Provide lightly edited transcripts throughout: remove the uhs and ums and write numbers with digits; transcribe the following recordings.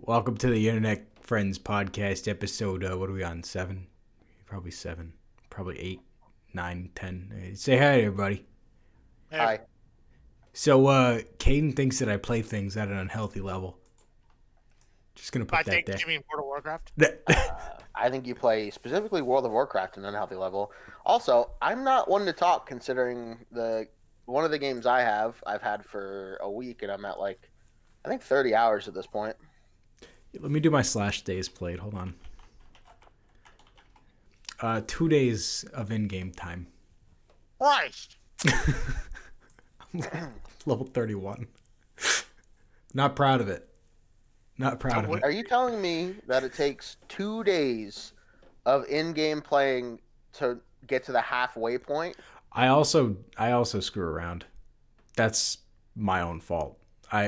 Welcome to the Internet Friends Podcast episode. What are we on? 7? Probably 7. Probably 8, 9, 10. Say hi to everybody. Hi. So, Caden thinks that I play things at an unhealthy level. Just gonna put I that think there. you mean World of Warcraft. I think you play specifically World of Warcraft at an unhealthy level. Also, I'm not one to talk considering one of the games I've had for a week, and I'm at I think 30 hours at this point. Let me do my /days played. Hold on. 2 days of in-game time. Christ. Level 31. Not proud of it. Not proud of it. Are you telling me that it takes 2 days of in-game playing to get to the halfway point? I also screw around. That's my own fault. I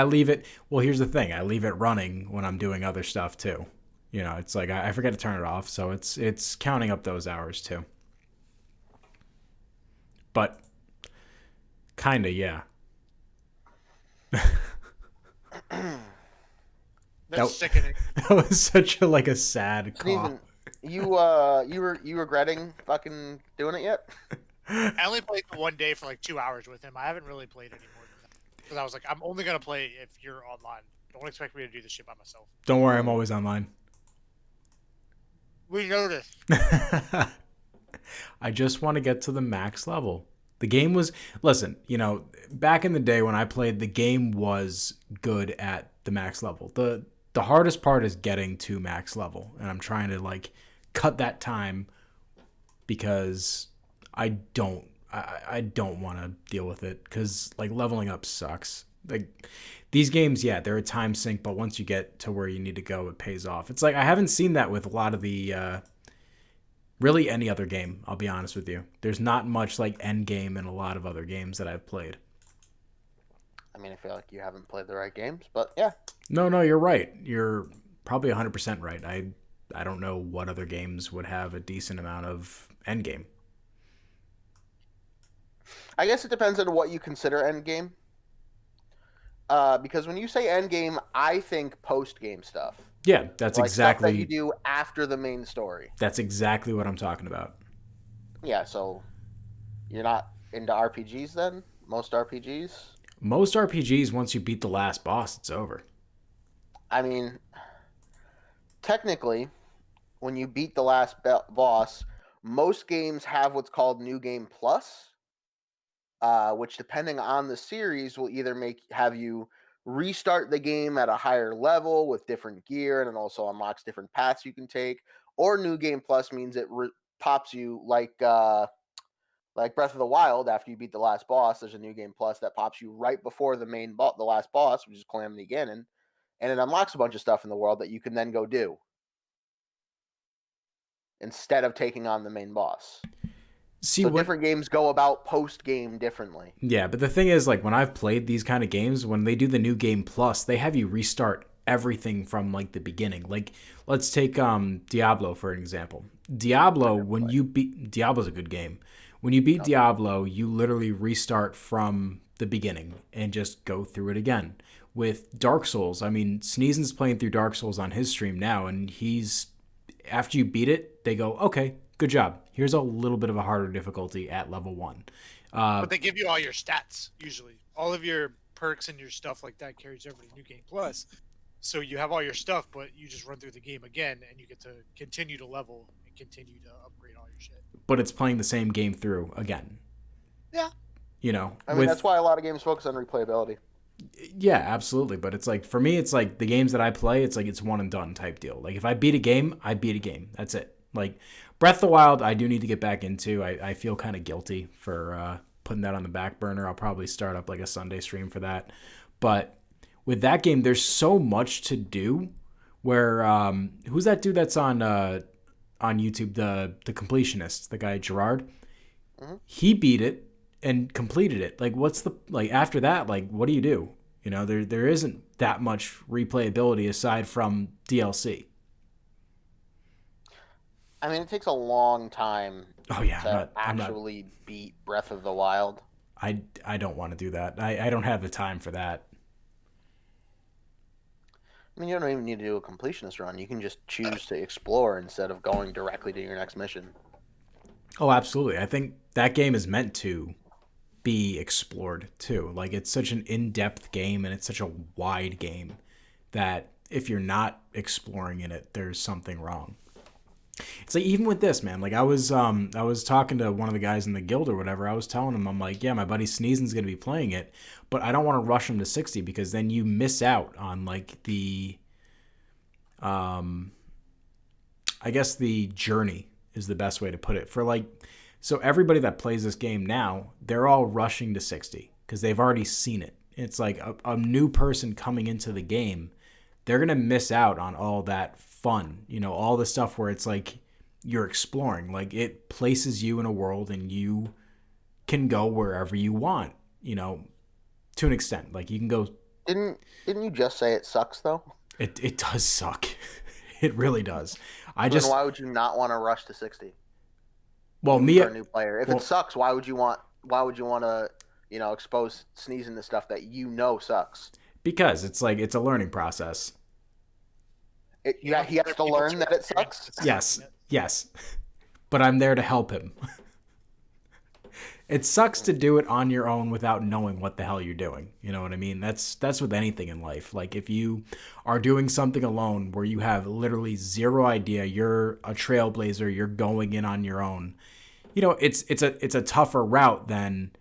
leave it. Well, here's the thing. I leave it running when I'm doing other stuff too. It's like I forget to turn it off, so it's counting up those hours too. But kinda, yeah. That's sickening. That was such a sad call. Sneezin, you regretting fucking doing it yet? I only played for 1 day for 2 hours with him. I haven't really played any more than that. Because I was like, I'm only going to play if you're online. Don't expect me to do this shit by myself. Don't worry, I'm always online. We noticed. I just want to get to the max level. The game was... Listen, back in the day when I played, the game was good at the max level. The hardest part is getting to max level. And I'm trying to, cut that time because... I don't want to deal with it because leveling up sucks. These games, yeah, they're a time sink, but once you get to where you need to go, it pays off. It's I haven't seen that with a lot of the really any other game. I'll be honest with you. There's not much end game in a lot of other games that I've played. I mean, I feel like you haven't played the right games, but yeah. No, you're right. You're probably 100% right. I don't know what other games would have a decent amount of end game. I guess it depends on what you consider endgame. Because when you say endgame, I think post-game stuff. Yeah, that's exactly... stuff that you do after the main story. That's exactly what I'm talking about. Yeah, so you're not into RPGs then? Most RPGs? Most RPGs, once you beat the last boss, it's over. I mean, technically, when you beat the last boss, most games have what's called New Game Plus. Which, depending on the series, will either have you restart the game at a higher level with different gear, and it also unlocks different paths you can take. Or New Game Plus means it pops you like Breath of the Wild. After you beat the last boss, there's a New Game Plus that pops you right before the last boss, which is Calamity Ganon, and it unlocks a bunch of stuff in the world that you can then go do instead of taking on the main boss. So different games go about post-game differently. Yeah, but the thing is, when I've played these kind of games, when they do the New Game Plus, they have you restart everything from, the beginning. Let's take Diablo, for an example. Diablo's a good game. When you beat Diablo, you literally restart from the beginning and just go through it again. With Dark Souls, Sneezin's playing through Dark Souls on his stream now, and after you beat it, they go, okay, good job. Here's a little bit of a harder difficulty at level 1. But they give you all your stats, usually. All of your perks and your stuff like that carries over to New Game Plus. So you have all your stuff, but you just run through the game again, and you get to continue to level and continue to upgrade all your shit. But it's playing the same game through again. Yeah. That's why a lot of games focus on replayability. Yeah, absolutely. But it's for me, it's the games that I play, it's one and done type deal. If I beat a game, I beat a game. That's it. Breath of the Wild, I do need to get back into. I feel kind of guilty for putting that on the back burner. I'll probably start up a Sunday stream for that. But with that game, there's so much to do. Where who's that dude that's on YouTube, the completionist, the guy Gerard? Mm-hmm. He beat it and completed it. What's the after that? What do you do? There isn't that much replayability aside from DLC. It takes a long time to actually beat Breath of the Wild. I don't want to do that. I don't have the time for that. I mean, you don't even need to do a completionist run. You can just choose to explore instead of going directly to your next mission. Oh, absolutely. I think that game is meant to be explored too. Like it's such an in-depth game and it's such a wide game that if you're not exploring in it, there's something wrong. It's like even with this, man. Like I was talking to one of the guys in the guild or whatever. I was telling him, I'm like, yeah, my buddy Sneezin's gonna be playing it, but I don't want to rush him to 60 because then you miss out on like the I guess the journey is the best way to put it. For like so everybody that plays this game now, they're all rushing to 60 because they've already seen it. It's like a new person coming into the game, they're going to miss out on all that fun, all the stuff where it's like you're exploring. Like it places you in a world and you can go wherever you want, to an extent. Like you can go. Didn't you just say it sucks though? It does suck. It really does. Then why would you not want to rush to 60? Well, for a new player. If it sucks, why would you want to, expose Sneezin to stuff that sucks? Because it's like it's a learning process. He has to learn that it sucks? Yes. But I'm there to help him. It sucks to do it on your own without knowing what the hell you're doing. You know what I mean? That's with anything in life. Like if you are doing something alone where you have literally zero idea, you're a trailblazer, you're going in on your own. It's a tougher route than,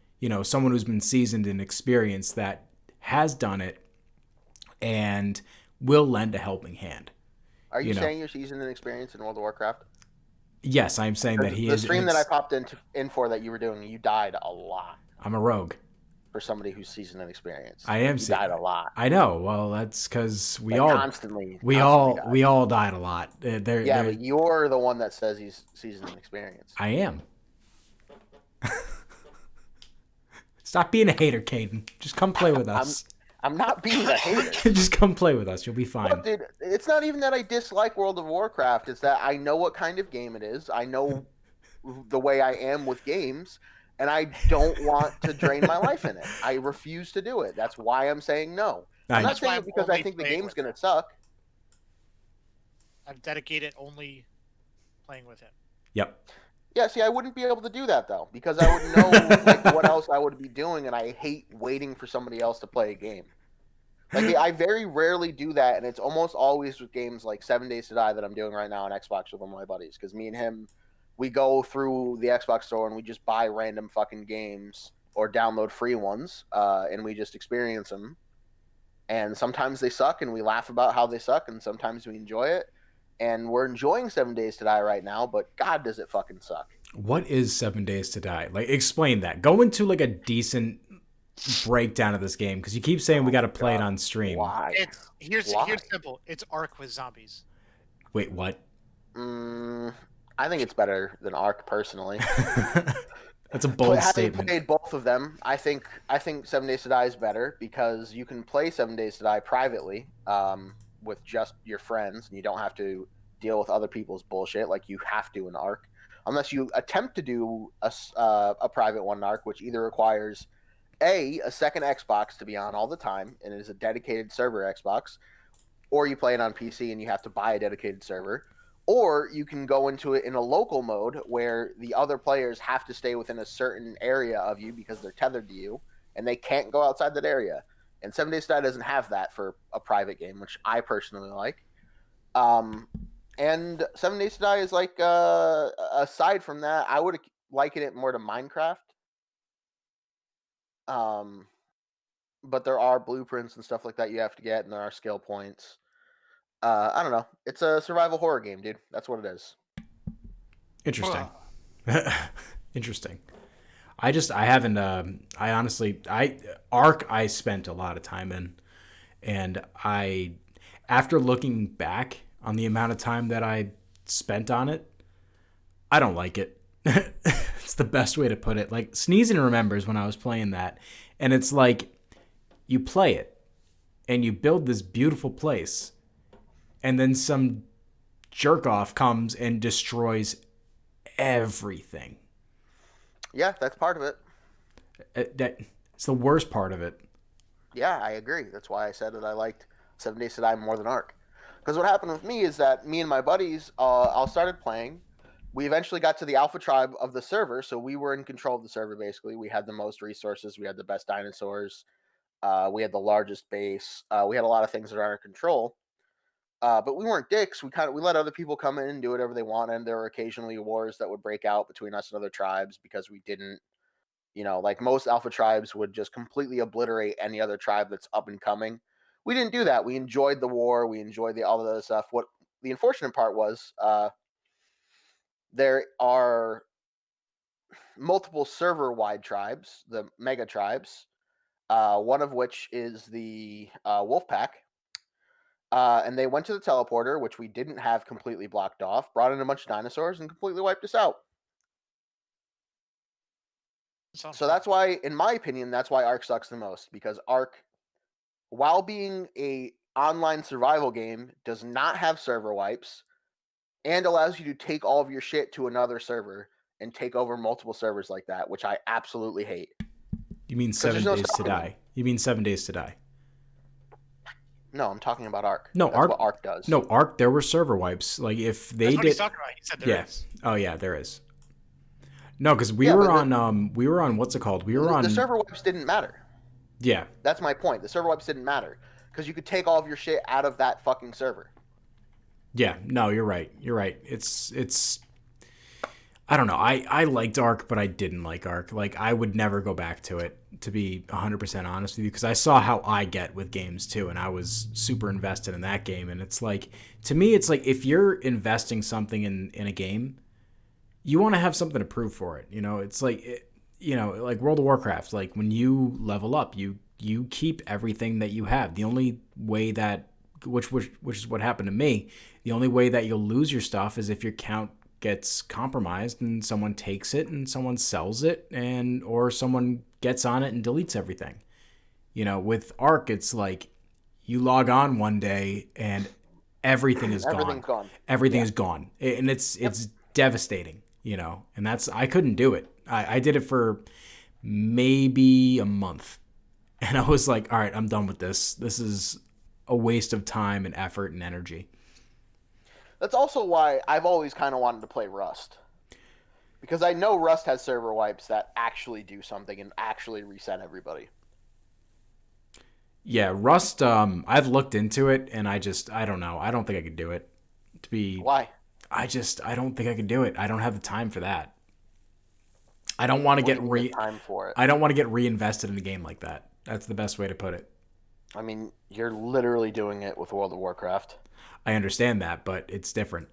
someone who's been seasoned and experienced that has done it and will lend a helping hand. Are you saying you're seasoned and experienced in World of Warcraft? Yes, I'm saying that he is. The stream that I popped in for that you were doing, you died a lot. I'm a rogue. For somebody who's seasoned and experienced, I am. You died a lot. I know. Well, that's because we all died a lot. But you're the one that says he's seasoned and experienced. I am. Stop being a hater, Caden. Just come play with us. I'm not being a hater. Just come play with us. You'll be fine. Look, dude, it's not even that I dislike World of Warcraft. It's that I know what kind of game it is. I know the way I am with games, and I don't want to drain my life in it. I refuse to do it. That's why I'm saying no. I'm not saying it because I think the game's going to suck. I've dedicated only playing with him. Yep. Yeah, see, I wouldn't be able to do that, though, because I would know what else I would be doing, and I hate waiting for somebody else to play a game. Like, I very rarely do that, and it's almost always with games like 7 Days to Die that I'm doing right now on Xbox with one of my buddies, because me and him, we go through the Xbox store and we just buy random fucking games or download free ones, and we just experience them. And sometimes they suck, and we laugh about how they suck, and sometimes we enjoy it. And we're enjoying 7 Days to Die right now, but God, does it fucking suck. What is 7 Days to Die? Like, explain that. Go into, like, a decent breakdown of this game, because you keep saying we got to play it on stream. Why? Here's simple. It's Ark with zombies. Wait, what? I think it's better than Ark, personally. That's a bold statement. Having played both of them, I think 7 Days to Die is better, because you can play 7 Days to Die privately, with just your friends, and you don't have to deal with other people's bullshit like you have to in Ark, unless you attempt to do a private one in Ark, which either requires a second Xbox to be on all the time, and it is a dedicated server Xbox, or you play it on PC and you have to buy a dedicated server, or you can go into it in a local mode where the other players have to stay within a certain area of you because they're tethered to you, and they can't go outside that area. And 7 Days to Die doesn't have that for a private game, which I personally like. And 7 Days to Die is like, aside from that, I would liken it more to Minecraft. But there are blueprints and stuff like that you have to get, and there are skill points. I don't know. It's a survival horror game, dude. That's what it is. Interesting. Interesting. I haven't, Ark I spent a lot of time in, and after looking back on the amount of time that I spent on it, I don't like it. It's the best way to put it. Like, Sneezin remembers when I was playing that, and it's like, you play it, and you build this beautiful place, and then some jerk-off comes and destroys everything. Yeah, that's part of it. It's the worst part of it. Yeah, I agree. That's why I said that I liked 7 Days to Die more than Ark. Because what happened with me is that me and my buddies all started playing. We eventually got to the alpha tribe of the server, so we were in control of the server. Basically, we had the most resources, we had the best dinosaurs, we had the largest base, we had a lot of things that are under control. But we weren't dicks. We let other people come in and do whatever they wanted. There were occasionally wars that would break out between us and other tribes because we didn't, like most alpha tribes would just completely obliterate any other tribe that's up and coming. We didn't do that. We enjoyed the war. We enjoyed all the other stuff. What the unfortunate part was, there are multiple server-wide tribes, the mega tribes, one of which is the wolf pack. And they went to the teleporter, which we didn't have completely blocked off, brought in a bunch of dinosaurs, and completely wiped us out. So that's why, in my opinion, that's why Ark sucks the most. Because Ark, while being a online survival game, does not have server wipes and allows you to take all of your shit to another server and take over multiple servers like that, which I absolutely hate. You mean 7 Days to Die? You mean 7 Days to Die? No, I'm talking about Ark. No, That's what Ark does. No, Ark, there were server wipes. Like, if they That's what did. he's talking about. He said there is. Oh, yeah, there is. No, because we were on, what's it called? We were on. The server wipes didn't matter. Yeah. That's my point. The server wipes didn't matter because you could take all of your shit out of that fucking server. Yeah, no, you're right. You're right. It's I don't know. I liked Ark, but I didn't like Ark. Like, I would never go back to it, to be 100% honest with you, because I saw how I get with games too, and I was super invested in that game. And it's like, to me, it's like, if you're investing something in a game, you want to have something to prove for it. It's like, like World of Warcraft, like when you level up, you keep everything that you have. The only way that, which is what happened to me, the only way that you'll lose your stuff is if your count gets compromised and someone takes it and someone sells it, or someone gets on it and deletes everything. With Ark, it's like you log on one day and everything is gone. Everything is gone. And it's devastating, and I couldn't do it. I did it for maybe a month and I was like, all right, I'm done with this. This is a waste of time and effort and energy. That's also why I've always kind of wanted to play Rust. Because I know Rust has server wipes that actually do something and actually reset everybody. Yeah, Rust, I've looked into it and I don't know. I don't think I could do it. Why? I don't think I could do it. I don't have the time for that. I don't want to get time for it. I don't want to get reinvested in a game like that. That's the best way to put it. I mean, you're literally doing it with World of Warcraft. I understand that, but it's different.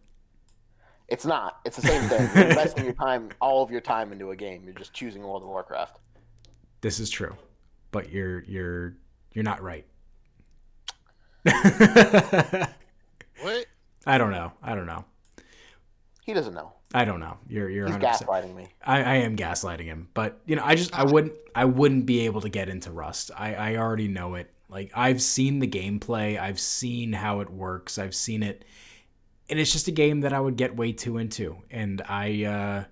It's not. It's the same thing. You're investing all of your time into a game. You're just choosing World of Warcraft. This is true, but you're not right. What? I don't know. He doesn't know. I don't know. You're He's 100%. gaslighting me. I am gaslighting him, but I wouldn't be able to get into Rust. I already know it. Like, I've seen the gameplay, I've seen how it works, I've seen it, and it's just a game that I would get way too into. And I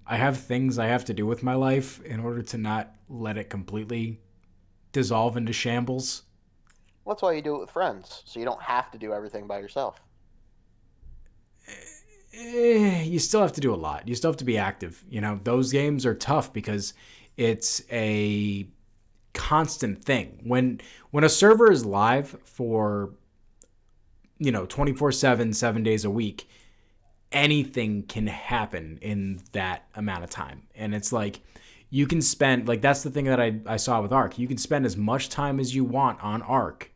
have things I have to do with my life in order to not let it completely dissolve into shambles. Well, that's why you do it with friends, so you don't have to do everything by yourself. You still have to do a lot. You still have to be active. Those games are tough because it's a constant thing. When a server is live for 24/7, 7 days a week, anything can happen in that amount of time. And it's like, you can spend, like, that's the thing that I saw with Ark. You can spend as much time as you want on Ark,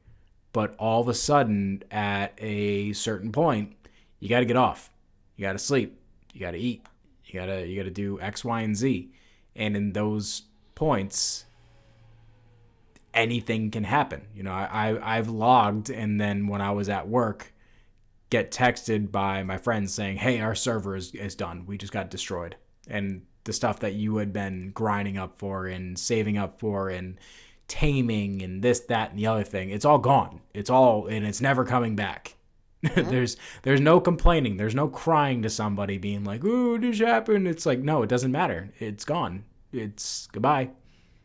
but all of a sudden at a certain point, you got to get off. You got to sleep. You got to eat. You got to do X, Y, and Z. And in those points, anything can happen. I've logged, and then when I was at work, get texted by my friends saying, hey, our server is done. We just got destroyed. And the stuff that you had been grinding up for and saving up for and taming and this, that, and the other thing, it's all gone. And it's never coming back. Mm-hmm. There's no complaining. There's no crying to somebody being like, ooh, this happened. It's like, no, it doesn't matter. It's gone. It's goodbye.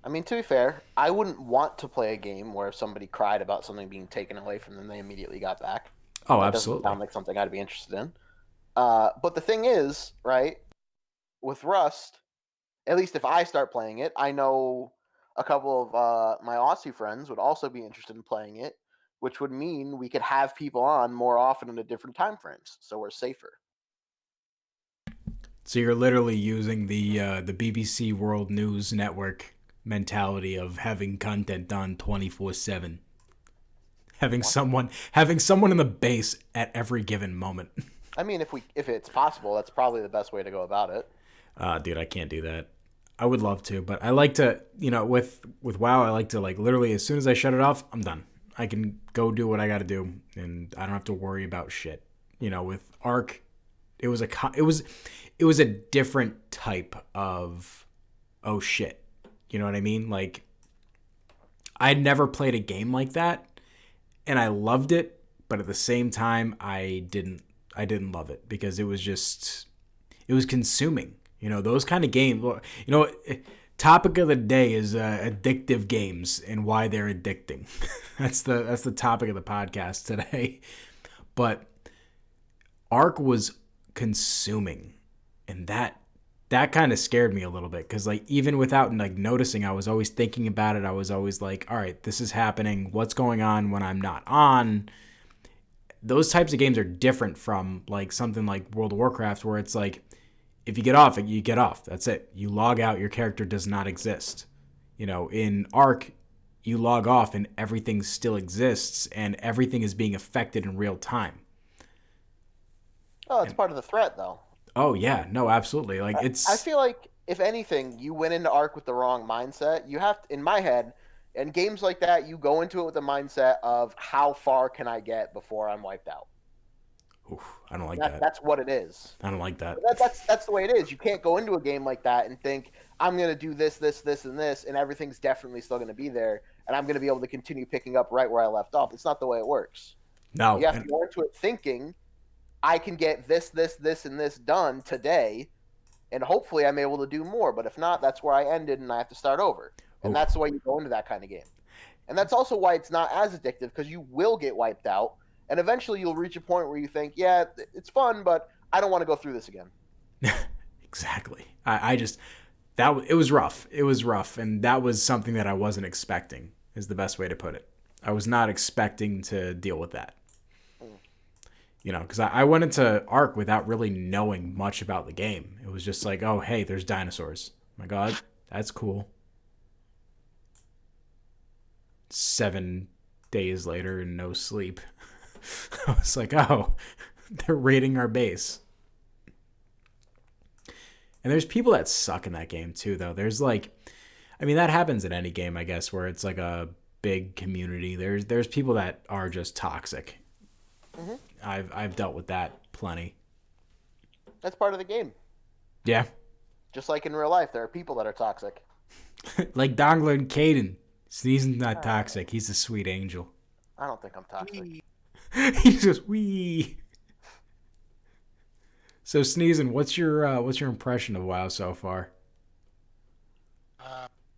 I mean, to be fair, I wouldn't want to play a game where if somebody cried about something being taken away from them, they immediately got back. Oh, That doesn't absolutely. sound like something I'd be interested in. But the thing is, right, with Rust, at least if I start playing it, I know a couple of my Aussie friends would also be interested in playing it, which would mean we could have people on more often in a different time frames, so we're safer. So you're literally using the BBC World News Network mentality of having content done 24/7, What? having someone in the base at every given moment. I mean, if it's possible, that's probably the best way to go about it. Dude, I can't do that. I would love to, but I like to, with WoW, I like to like literally as soon as I shut it off, I'm done. I can go do what I got to do, and I don't have to worry about shit. With Arc, it was a different type of oh shit. You know what I mean? Like I'd never played a game like that, and I loved it, but at the same time, I didn't love it because it was consuming. Those kind of games. Topic of the day is addictive games and why they're addicting. that's the topic of the podcast today. But Ark was consuming, and that kind of scared me a little bit because like even without like noticing, I was always thinking about it. I was always like, all right, this is happening. What's going on when I'm not on? Those types of games are different from like something like World of Warcraft, where it's like if you get off it, you get off. That's it. You log out, your character does not exist. In Ark, you log off and everything still exists and everything is being affected in real time. Oh, it's And part of the threat, though. oh yeah, no, absolutely. Like I it's feel like if anything, you went into Arc with the wrong mindset. You have to, in my head, in games like that, you go into it with the mindset of how far can I get before I'm wiped out. oof, I don't like That, that. that's what it is. I don't like that. But that's the way it is. You can't go into a game like that and think I'm going to do this, this, this, and this, and everything's definitely still going to be there, and I'm going to be able to continue picking up right where I left off. It's not the way it works. No, You have to and go into it thinking I can get this, this, this, and this done today, and hopefully I'm able to do more. But if not, that's where I ended, and I have to start over. And oof. that's the way you go into that kind of game. And that's also why it's not as addictive because you will get wiped out, and eventually you'll reach a point where you think, yeah, it's fun, but I don't want to go through this again. Exactly. I just it was rough. It was rough, and that was something that I wasn't expecting. Is the best way to put it. I was not expecting to deal with that. Mm. Because I went into Ark without really knowing much about the game. It was just like, oh, hey, there's dinosaurs. My God, that's cool. 7 days later and no sleep. I was like, oh, they're raiding our base. And there's people that suck in that game too, though. There's like, I mean, that happens in any game, I guess, where it's like a big community. There's people that are just toxic. Hmm. I've dealt with that plenty. That's part of the game. Yeah, Just like in real life, there are people that are toxic. like Dongla and Caden. Sneezin's not Uh, toxic. He's a sweet angel. I don't think I'm toxic. He just goes wee. So Sneezin, what's your impression of WoW so far?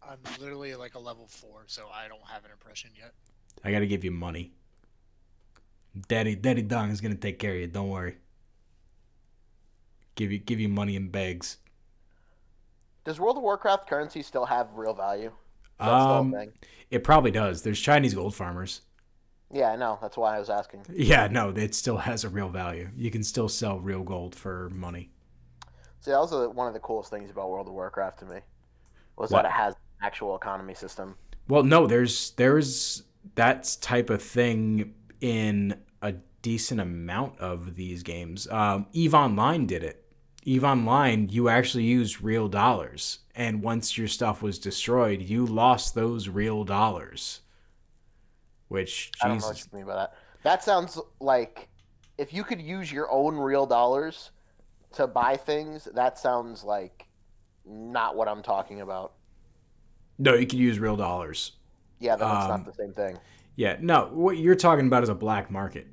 I'm literally like a level 4, so I don't have an impression yet. I gotta give you money. Daddy Dong is gonna take care of you. Don't worry. Give you money in bags. Does World of Warcraft currency still have real value? Is that still a Um, thing? it probably does. There's Chinese gold farmers. Yeah, I know. That's why I was asking. Yeah, no, it still has a real value. You can still sell real gold for money. See, that was one of the coolest things about World of Warcraft to me was that it What? has an actual economy system. Well, no, there's that type of thing in a decent amount of these games. Eve Online did it. Eve Online, you actually used real dollars, and once your stuff was destroyed, you lost those real dollars. Which, I don't know what Jesus, you mean by that. That sounds like if you could use your own real dollars to buy things, that sounds like not what I'm talking about. no, you could use real dollars. Yeah, then it's not Um, the same thing. yeah, no, what you're talking about is a black market.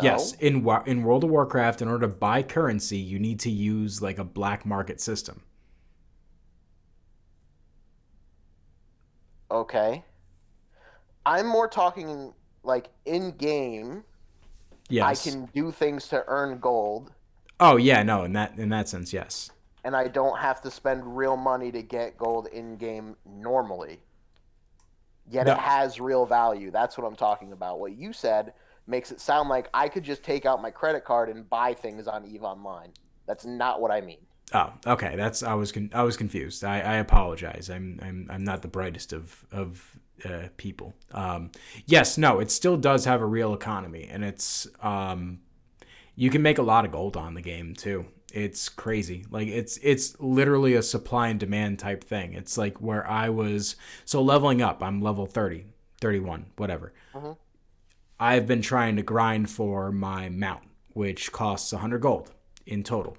Yes, No. in World of Warcraft, in order to buy currency, you need to use like a black market system. Okay. I'm more talking like in game. I Yes. can do things to earn gold, Oh yeah, no, in that sense, yes. and I don't have to spend real money to get gold in game normally. Yet it No. has real value. That's what I'm talking about. What you said makes it sound like I could just take out my credit card and buy things on EVE Online. That's not what I mean. Oh, okay. That's I was confused. I apologize. I'm not the brightest of people. Yes, no, it still does have a real economy, and it's you can make a lot of gold on the game too. It's crazy. Like it's literally a supply and demand type thing. It's like where I was so leveling up. I'm level 30, 31, whatever. Mm-hmm. I've been trying to grind for my mount, which costs 100 gold in total.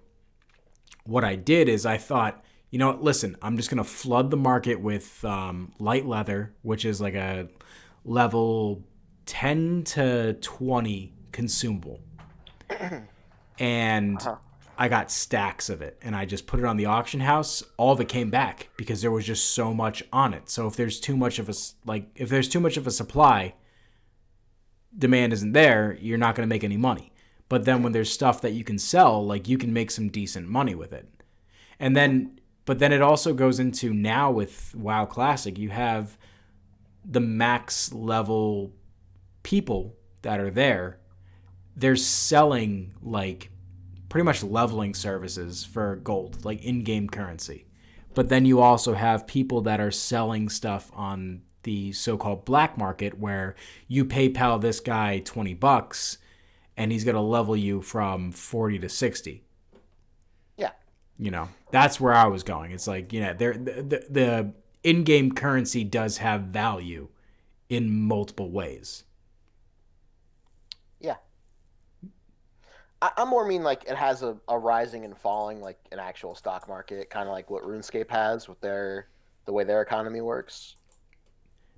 What I did is I thought, you know what, listen, I'm just going to flood the market with light leather, which is like a level 10 to 20 consumable. And Uh-huh. I got stacks of it and I just put it on the auction house. All of it came back because there was just so much on it. So if there's too much of a if there's too much of a supply, demand isn't there, you're not going to make any money. But then when there's stuff that you can sell, like you can make some decent money with it. And then, but then it also goes into now with WoW Classic, you have the max level people that are there. They're selling like pretty much leveling services for gold, like in game currency. But then you also have people that are selling stuff on the so-called black market where you PayPal this guy $20 and he's going to level you from 40 to 60. Yeah. You know, that's where I was going. It's like, you know, the in-game currency does have value in multiple ways. Yeah. I more mean like it has a rising and falling, like an actual stock market, kind of like what RuneScape has with the way their economy works.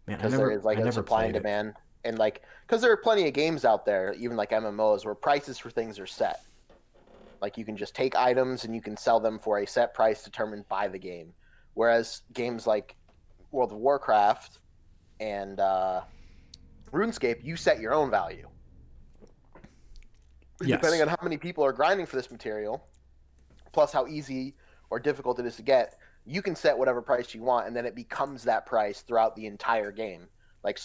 Man, Because there is like I a never supply and played it. demand, and like because there are plenty of games out there, even like MMOs, where prices for things are set. Like you can just take items and you can sell them for a set price determined by the game. Whereas games like World of Warcraft and RuneScape, you set your own value. Depending Yes. on how many people are grinding for this material, plus how easy or difficult it is to get, you can set whatever price you want, and then it becomes that price throughout the entire game. Like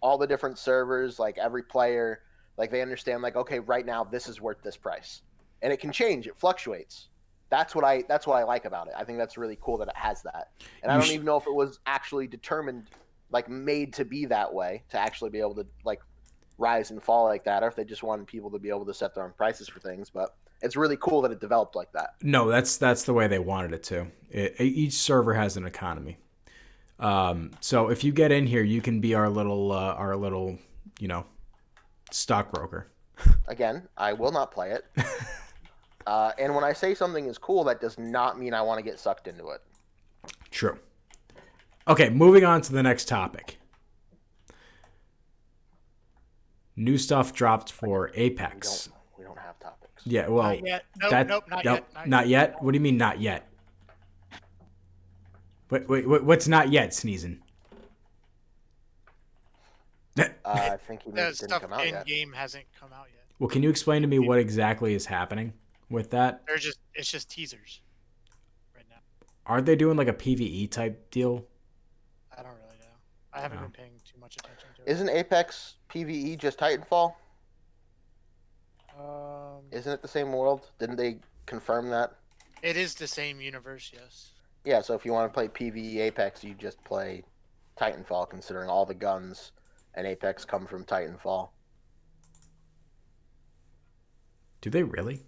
all the different servers, like every player, like they understand, like okay, right now this is worth this price, and it can change, it fluctuates. That's what I like about it. I think that's really cool that it has that, and I You don't sh- even know if it was actually determined, like made to be that way, to actually be able to like rise and fall like that, or if they just wanted people to be able to set their own prices for things. But it's really cool that it developed like that. no, that's the way they wanted it to. Each server has an economy. So if you get in here, you can be our little, you know, stockbroker. Again, I will not play it. And when I say something is cool, that does not mean I want to get sucked into it. True. Okay, moving on to the next topic. New stuff dropped for Apex. We don't have topics. Yeah, well, Not yet. Nope, that nope, not nope, yet. not yet. What do you mean not yet? Wait, what's not yet, Sneezin? I think he The means it didn't stuff come out in yet. game hasn't come out yet. Well, can you explain to me what exactly is happening with that? It's just teasers right now. Aren't they doing like a PvE type deal? I don't really know. I haven't No. been paying too much attention to it. Isn't Apex PvE just Titanfall? Um, Isn't it the same world? Didn't they confirm that? it is the same universe, yes. Yeah, so if you want to play PvE Apex, you just play Titanfall, considering all the guns and Apex come from Titanfall. Do they really?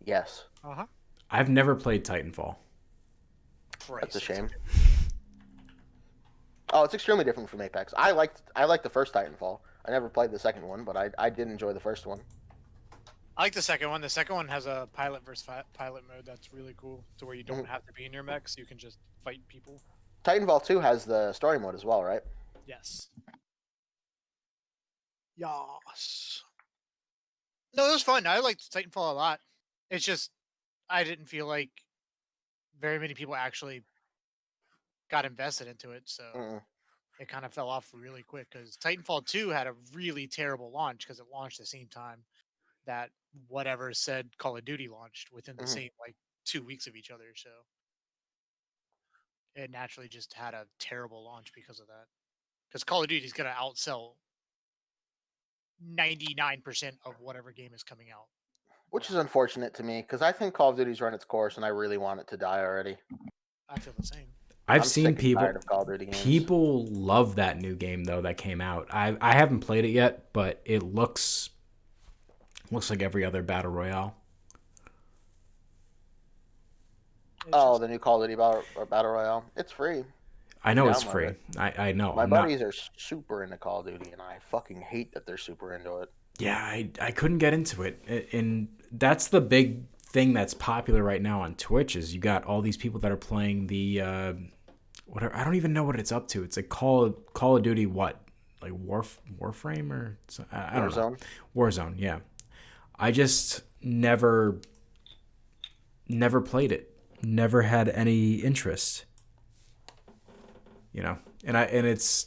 Yes. Uh-huh. I've never played Titanfall. That's a shame. Oh, it's extremely different from Apex. I liked the first Titanfall. I never played the second one, but I did enjoy the first one. I like the second one. The second one has a pilot versus pilot mode that's really cool, to where you don't have to be in your mechs. You can just fight people. Titanfall 2 has the story mode as well, right? Yes. Yas. No, it was fun. I liked Titanfall a lot. It's just I didn't feel like very many people actually got invested into it, so Mm-mm. it kind of fell off really quick because Titanfall 2 had a really terrible launch because it launched the same time that whatever said Call of Duty launched within the Mhm. same like 2 weeks of each other. So it naturally just had a terrible launch because of that. Because Call of Duty is going to outsell 99% of whatever game is coming out. Which is unfortunate to me because I think Call of Duty's run its course and I really want it to die already. I feel the same. I've I'm seen sick and tired people of Call of Duty games. people love that new game though that came out. I haven't played it yet, but it looks like every other battle royale. It's Oh, just the new Call of Duty Battle Royale. It's free. I You can know it's download free. it. I know. My I'm not. buddies are super into Call of Duty, and I fucking hate that they're super into it. Yeah, I couldn't get into it, and that's the big thing that's popular right now on Twitch is you got all these people that are playing the whatever. I don't even know what it's up to. It's like Call of Duty what like Warframe or I don't know. Warzone. Warzone. Yeah, I just never played it. Never had any interest. You know, and it's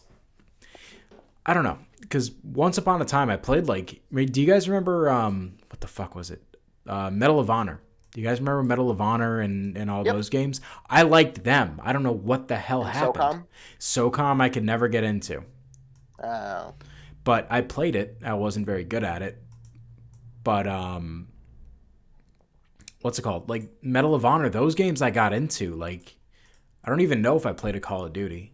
I don't know because once upon a time I played like. Do you guys remember what the fuck was it? Medal of Honor. Do you guys remember Medal of Honor and all Yep. those games? I liked them. I don't know what the hell And happened. SOCOM. SOCOM I could never get into, Oh. but I played it. I wasn't very good at it, but what's it called? Like Medal of Honor. Those games I got into. Like I don't even know if I played a Call of Duty.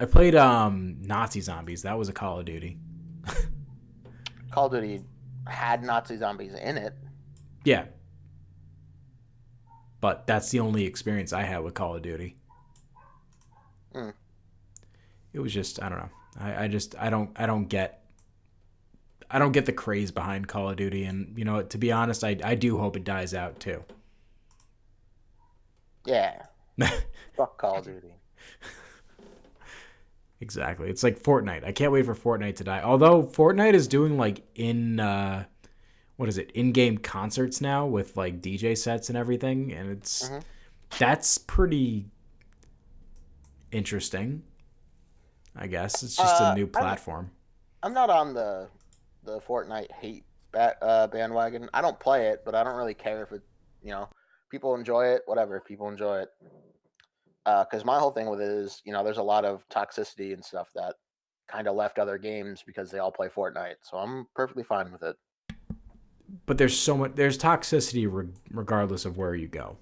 I played Nazi Zombies. That was a Call of Duty. Call of Duty had Nazi zombies in it. Yeah, but that's the only experience I had with Call of Duty. Hmm. It was just I don't know. I don't get the craze behind Call of Duty, and you know to be honest, I do hope it dies out too. Yeah. Fuck Call of Duty. Exactly. It's like Fortnite. I can't wait for Fortnite to die. Although Fortnite is doing like what is it? In-game concerts now with like DJ sets and everything, and Hmm. that's pretty interesting. I guess it's just a new I'm platform. I'm not on the Fortnite hate bandwagon. I don't play it, but I don't really care if it. You know, people enjoy it. Whatever, people enjoy it. Because my whole thing with it is, there's a lot of toxicity and stuff that kind of left other games because they all play Fortnite. So I'm perfectly fine with it. But there's toxicity regardless of where you go.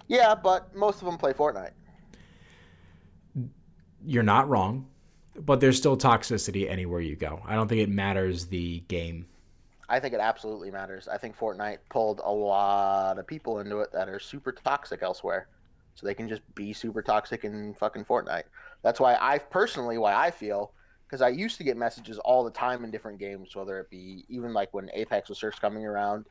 Yeah, but most of them play Fortnite. You're not wrong, but there's still toxicity anywhere you go. I don't think it matters the game. I think it absolutely matters. I think Fortnite pulled a lot of people into it that are super toxic elsewhere. So they can just be super toxic in fucking Fortnite. That's why why I feel, because I used to get messages all the time in different games, whether it be even like when Apex was first coming around,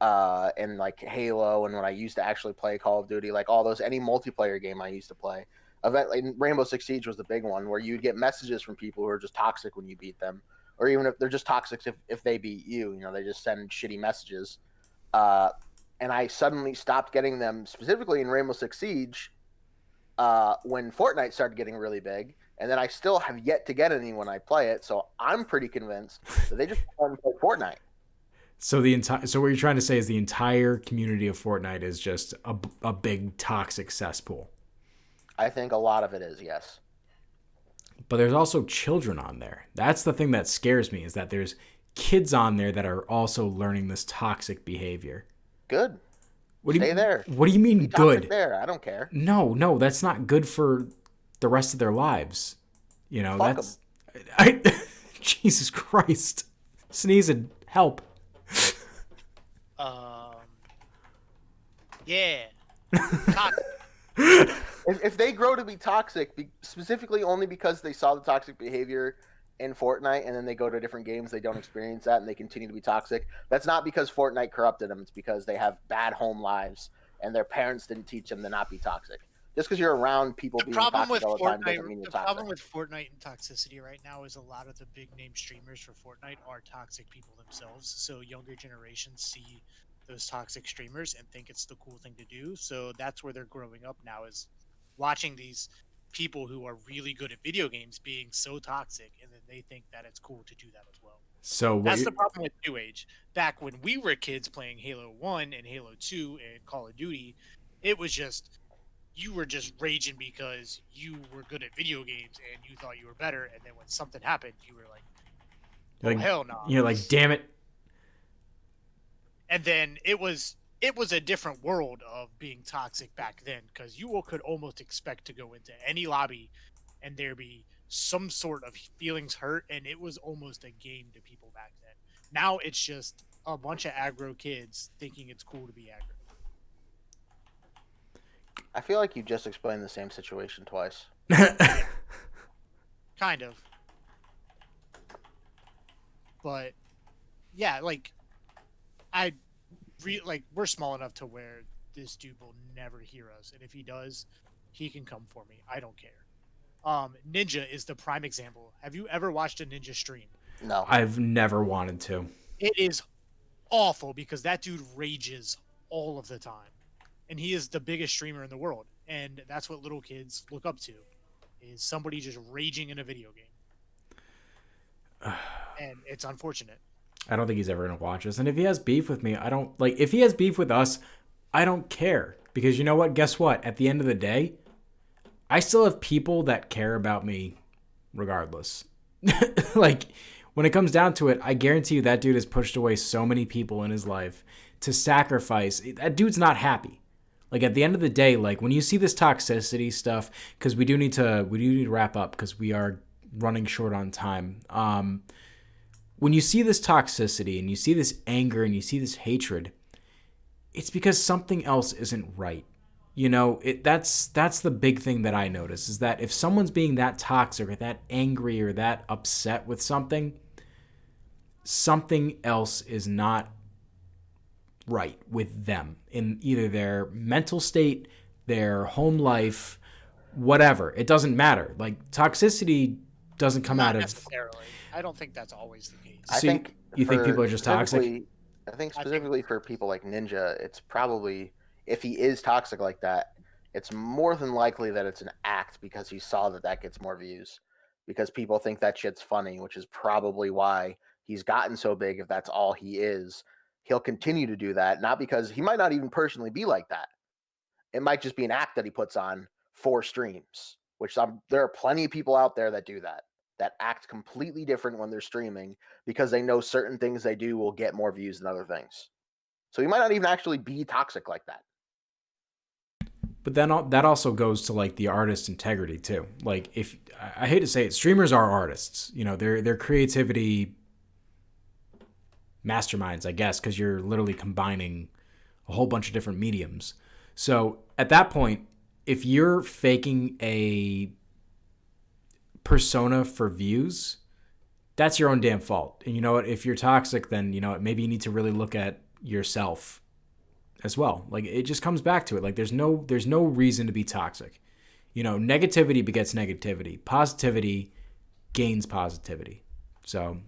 and like Halo, and when I used to actually play Call of Duty, like all those, any multiplayer game I used to play. Like Rainbow Six Siege was the big one where you'd get messages from people who are just toxic when you beat them, or even if they're just toxic if they beat you. They just send shitty messages. Uh, and I suddenly stopped getting them specifically in Rainbow Six Siege when Fortnite started getting really big. And then I still have yet to get any when I play it, so I'm pretty convinced that they just want to play Fortnite. So what you're trying to say is the entire community of Fortnite is just a big toxic cesspool. I think a lot of it is, yes. But there's also children on there. That's the thing that scares me is that there's kids on there that are also learning this toxic behavior. Good. What do Stay you there. What do you mean Be toxic good? there. I don't care. No, that's not good for the rest of their lives. Fuck them. I Jesus Christ. Sneezin, help. Um, yeah. Toxic. If they grow to be toxic, specifically only because they saw the toxic behavior in Fortnite and then they go to different games, they don't experience that and they continue to be toxic. That's not because Fortnite corrupted them. It's because they have bad home lives and their parents didn't teach them to not be toxic. Just because you're around people The being problem toxic with all the time Fortnite, doesn't mean you're the toxic. problem with Fortnite and toxicity right now is a lot of the big name streamers for Fortnite are toxic people themselves. So younger generations see those toxic streamers and think it's the cool thing to do. So that's where they're growing up now is watching these people who are really good at video games being so toxic, and then they think that it's cool to do that as well. So what That's you the problem with New Age. Back when we were kids playing Halo 1 and Halo 2 and Call of Duty, it was just you were just raging because you were good at video games and you thought you were better, and then when something happened, you were like, "Oh like hell no!" you're like, damn it. And then it was a different world of being toxic back then, because you could almost expect to go into any lobby and there be some sort of feelings hurt, and it was almost a game to people back then. Now it's just a bunch of aggro kids thinking it's cool to be aggro. I feel like you just explained the same situation twice. Kind of. But yeah, like we're small enough to where this dude will never hear us, and if he does, he can come for me. I don't care. Ninja is the prime example. Have you ever watched a Ninja stream? No. I've never wanted to. It is awful because that dude rages all of the time, and he is the biggest streamer in the world, and that's what little kids look up to, is somebody just raging in a video game. And it's unfortunate. I don't think he's ever gonna watch us. And if he has beef with me, I don't like. If he has beef with us, I don't care, because you know what? Guess what? At the end of the day, I still have people that care about me, regardless. Like, when it comes down to it, I guarantee you that dude has pushed away so many people in his life to sacrifice. That dude's not happy. Like, at the end of the day, like, when you see this toxicity stuff, because we do need to wrap up because we are running short on time. When you see this toxicity and you see this anger and you see this hatred, it's because something else isn't right. You know, that's the big thing that I notice, is that if someone's being that toxic or that angry or that upset with something, something else is not right with them in either their mental state, their home life, whatever. It doesn't matter. Like, toxicity doesn't come out Not of... necessarily. I don't think that's always the case. I So think you think for people are just toxic? I think specifically for people like Ninja, it's probably, if he is toxic like that, it's more than likely that it's an act because he saw that gets more views. Because people think that shit's funny, which is probably why he's gotten so big. If that's all he is, he'll continue to do that. Not because he might not even personally be like that. It might just be an act that he puts on for streams, which there are plenty of people out there that do that act completely different when they're streaming because they know certain things they do will get more views than other things. So he might not even actually be toxic like that. But then that also goes to, like, the artist integrity too. Like, if I hate to say it, streamers are artists. You know, they're creativity masterminds, I guess, because you're literally combining a whole bunch of different mediums. So at that point, if you're faking a persona for views, that's your own damn fault. And you know what? If you're toxic, then, you know, maybe you need to really look at yourself as well. Like, it just comes back to it. Like, there's no reason to be toxic. You know, negativity begets negativity. Positivity gains positivity. So,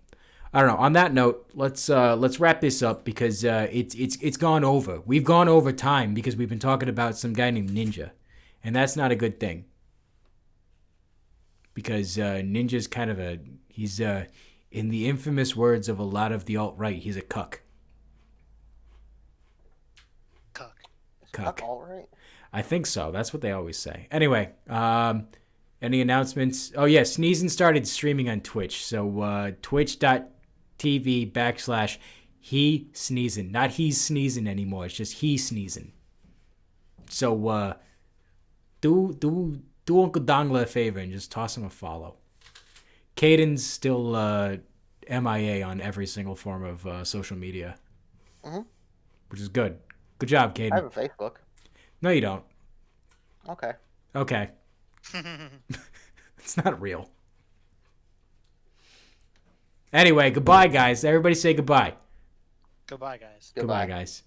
I don't know. On that note, let's wrap this up because it's gone over. We've gone over time because we've been talking about some guy named Ninja, and that's not a good thing. Because Ninja's kind of he's in the infamous words of a lot of the alt-right, he's a cuck. Cuck. All right. I think so. That's what they always say. Anyway, any announcements? Oh, yeah, Sneezin started streaming on Twitch. So twitch.tv/he Sneezin. Not he's sneezing anymore. It's just he sneezing. So do Uncle Dongla a favor and just toss him a follow. Caden's still MIA on every single form of social media, which is good. Good job, Caden. I have a Facebook. No, you don't. Okay. It's not real. Anyway, goodbye, guys. Everybody say goodbye. Goodbye, guys. Goodbye, guys.